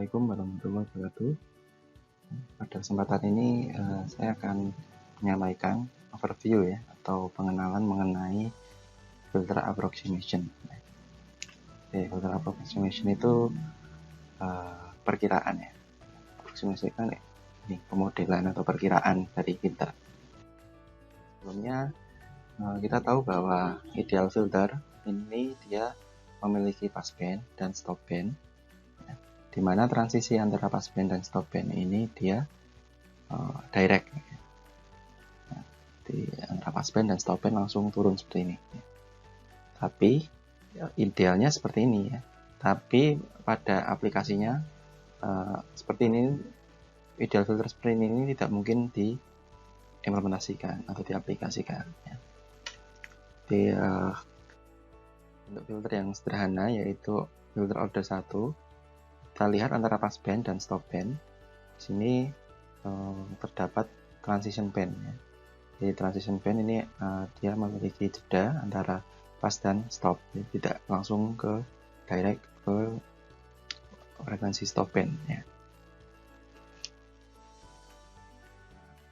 Assalamualaikum warahmatullahi wabarakatuh. Pada kesempatan ini saya akan menyampaikan overview ya, atau pengenalan mengenai filter approximation. Filter approximation itu perkiraan ya. Approximation kan ini pemodelan atau perkiraan dari filter. Sebelumnya kita tahu bahwa ideal filter ini dia memiliki passband dan stopband, di mana transisi antara passband dan stopband ini dia direct. Di antara passband dan stopband langsung turun seperti ini. Tapi idealnya seperti ini ya. Tapi pada aplikasinya seperti ini, ideal filter seperti ini tidak mungkin diimplementasikan atau diaplikasikan. Ya. Untuk filter yang sederhana yaitu filter order 1, kita lihat antara passband dan stopband. Di sini terdapat transition band ya. Jadi transition band ini dia memiliki jeda antara pass dan stop, jadi tidak langsung ke direct ke frekuensi stopband ya.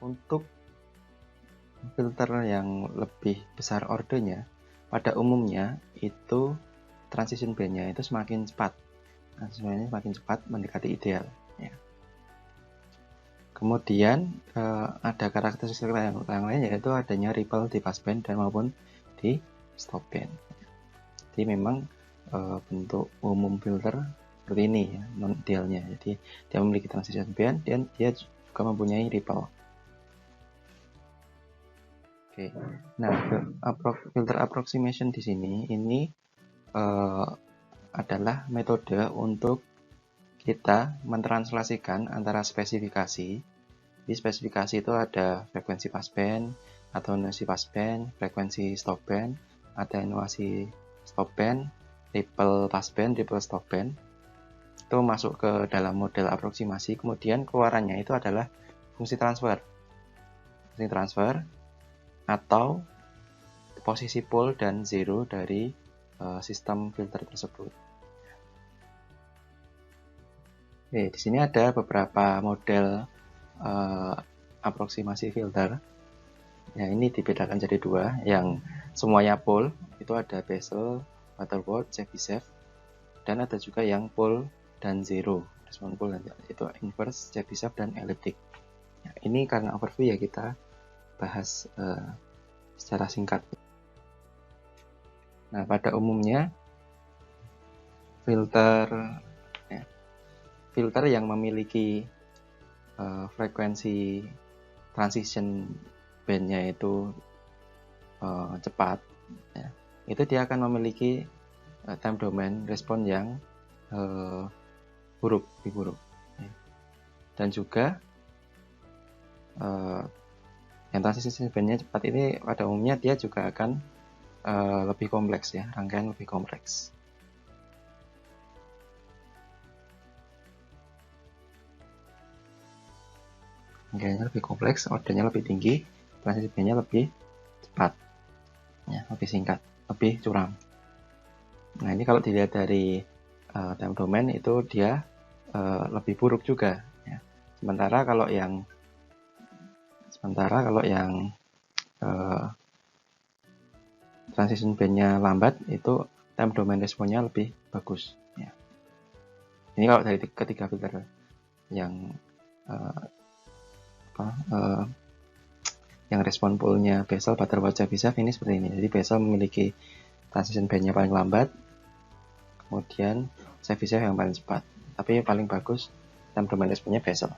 Untuk filter yang lebih besar ordernya, pada umumnya itu transition bandnya itu semakin cepat. Sebenarnya semakin cepat mendekati ideal ya. Kemudian ada karakteristik yang lain, yaitu adanya ripple di passband dan maupun di stopband. Jadi memang bentuk umum filter seperti ini ya, non idealnya. Jadi dia memiliki transition band dan dia juga mempunyai ripple. Oke. Nah, filter approximation di sini ini adalah metode untuk kita mentranslasikan antara spesifikasi. Di spesifikasi itu ada frekuensi passband, atenuasi passband, frekuensi stopband, atenuasi stopband, ripple passband, ripple stopband. Itu masuk ke dalam model aproksimasi. Kemudian keluarannya itu adalah fungsi transfer. Fungsi transfer atau posisi pole dan zero dari sistem filter tersebut. Oke, di sini ada beberapa model aproksimasi filter. Ya, ini dibedakan jadi dua. Yang semuanya pole itu ada Bessel, Butterworth, Chebyshev, dan ada juga yang pole dan zero, respon pole dan itu inverse, Chebyshev dan elliptic. Ya, ini karena overview ya kita bahas secara singkat. Nah, pada umumnya filter yang memiliki frekuensi transition bandnya itu cepat ya, itu dia akan memiliki time domain respon yang buruk ya. Dan juga yang transition bandnya cepat ini pada umumnya dia juga akan lebih kompleks ya, rangkaian lebih kompleks. Rangkaiannya lebih kompleks, ordernya lebih tinggi, transition bandnya lebih cepat ya, lebih singkat, lebih curam. Nah, ini kalau dilihat dari time domain itu dia lebih buruk juga ya. Sementara kalau yang transition bandnya lambat itu time domain responnya lebih bagus ya. Ini kalau dari ketiga filter yang yang respon pole-nya Bessel, Butterworth, Chebyshev ini seperti ini. Jadi Bessel memiliki transition bandnya paling lambat, kemudian Chebyshev yang paling cepat, tapi paling bagus time domain responnya Bessel.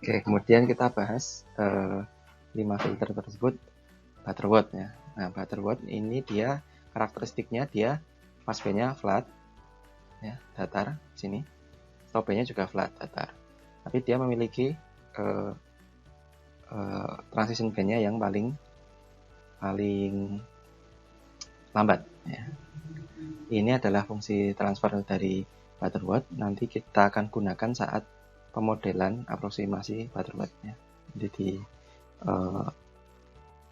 Oke, kemudian kita bahas 5 filter tersebut. Butterworth ya. Nah, Butterworth ini dia karakteristiknya dia passbandnya flat ya, datar sini. Stopbandnya juga flat, datar. Tapi dia memiliki transition bandnya yang paling lambat ya. Ini adalah fungsi transfer dari Butterworth. Nanti kita akan gunakan saat pemodelan aproksimasi Butterworth ya. Jadi di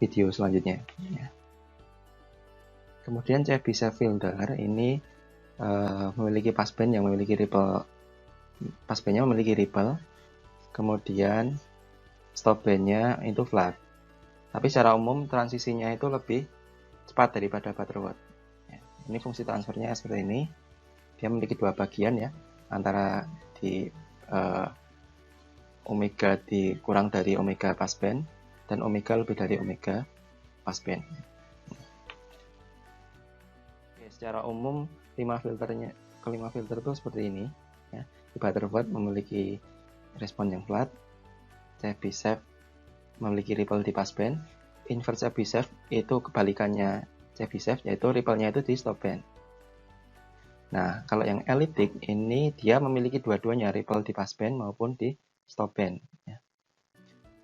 video selanjutnya ya. Kemudian Chebyshev filter ini memiliki passband yang memiliki ripple, passbandnya memiliki ripple, kemudian stopbandnya itu flat. Tapi secara umum transisinya itu lebih cepat daripada Butterworth. Ini fungsi transfernya seperti ini. Dia memiliki dua bagian ya, antara di omega dikurang dari omega passband dan omega lebih dari omega passband. Oke, secara umum kelima filter itu seperti ini ya. Di Butterworth memiliki respon yang flat, Chebyshev memiliki ripple di passband, inverse Chebyshev itu kebalikannya Chebyshev, yaitu ripple-nya itu di stopband. Nah, kalau yang elliptic ini dia memiliki dua-duanya, ripple di passband maupun di stopband ya.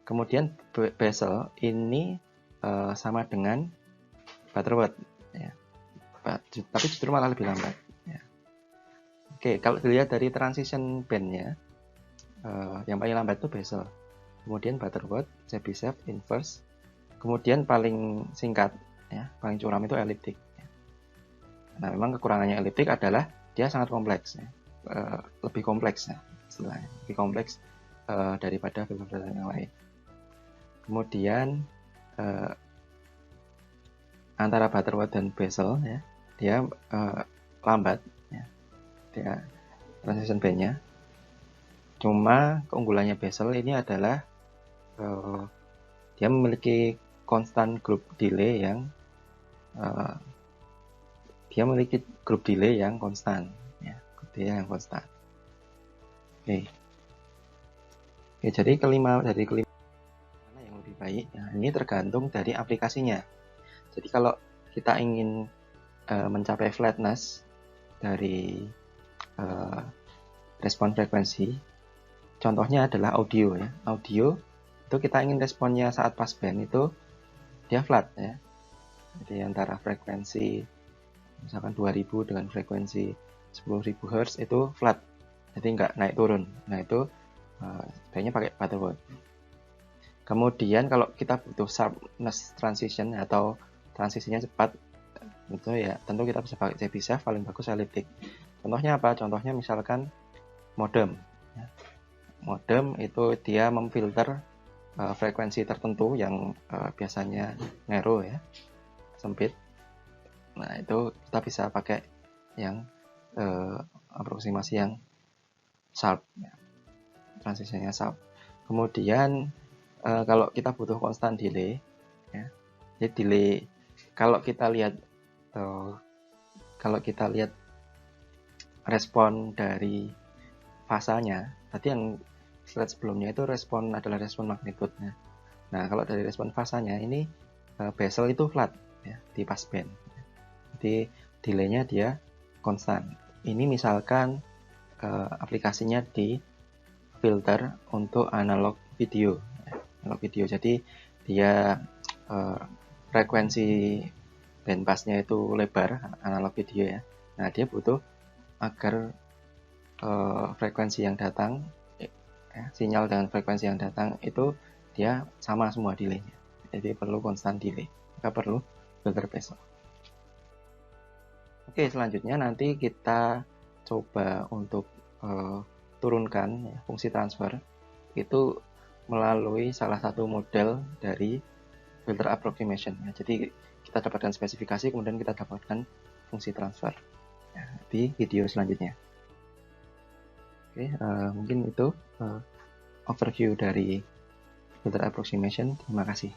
Kemudian bezel ini sama dengan Butterworth ya, tapi justru malah lebih lambat ya. Oke, kalau dilihat dari transition bandnya, yang paling lambat itu bezel, kemudian Butterworth, Chebyshev, inverse, kemudian paling singkat ya, paling curam itu elliptic ya. Nah, memang kekurangannya elliptic adalah dia sangat kompleks ya. Lebih kompleks ya, istilahnya lebih kompleks daripada filter yang lain. Kemudian antara Butterworth dan bezel ya, dia lambat ya, dia transition bandnya. Cuma keunggulannya bezel ini adalah dia memiliki constant group delay yang konstan ya, group delay yang konstan. Oke, jadi kelima mana yang lebih baik ya, ini tergantung dari aplikasinya. Jadi kalau kita ingin mencapai flatness dari respon frekuensi, contohnya adalah audio ya. Audio itu kita ingin responnya saat passband itu dia flat ya. Jadi antara frekuensi misalkan 2000 dengan frekuensi 10.000 Hz itu flat. Jadi nggak naik turun. Nah itu sebaiknya pakai Butterworth. Kemudian kalau kita butuh sharpness transition atau transisinya cepat, itu ya tentu kita bisa pakai Chebyshev, paling bagus elliptic. Contohnya apa? Contohnya misalkan modem. Modem itu dia memfilter frekuensi tertentu yang biasanya narrow ya, sempit. Nah itu kita bisa pakai yang aproksimasi yang sharp ya. Transisinya sharp. Kemudian kalau kita butuh constant delay ya, jadi delay kalau kita lihat respon dari fasanya, tadi yang slide sebelumnya itu respon adalah respon magnitude. Nah kalau dari respon fasanya ini bezel itu flat ya, di passband. Jadi delaynya dia konstan. Ini misalkan aplikasinya di filter untuk analog video. Jadi dia frekuensi bandpassnya itu lebar, analog video ya. Nah dia butuh agar frekuensi yang datang, sinyal dengan frekuensi yang datang itu dia sama semua delaynya. Jadi perlu konstan delay, maka perlu filter bezel. Oke, selanjutnya nanti kita coba untuk turunkan ya, fungsi transfer itu melalui salah satu model dari filter approximation ya. Jadi kita dapatkan spesifikasi, kemudian kita dapatkan fungsi transfer ya, di video selanjutnya. Oke, mungkin itu overview dari filter approximation. Terima kasih.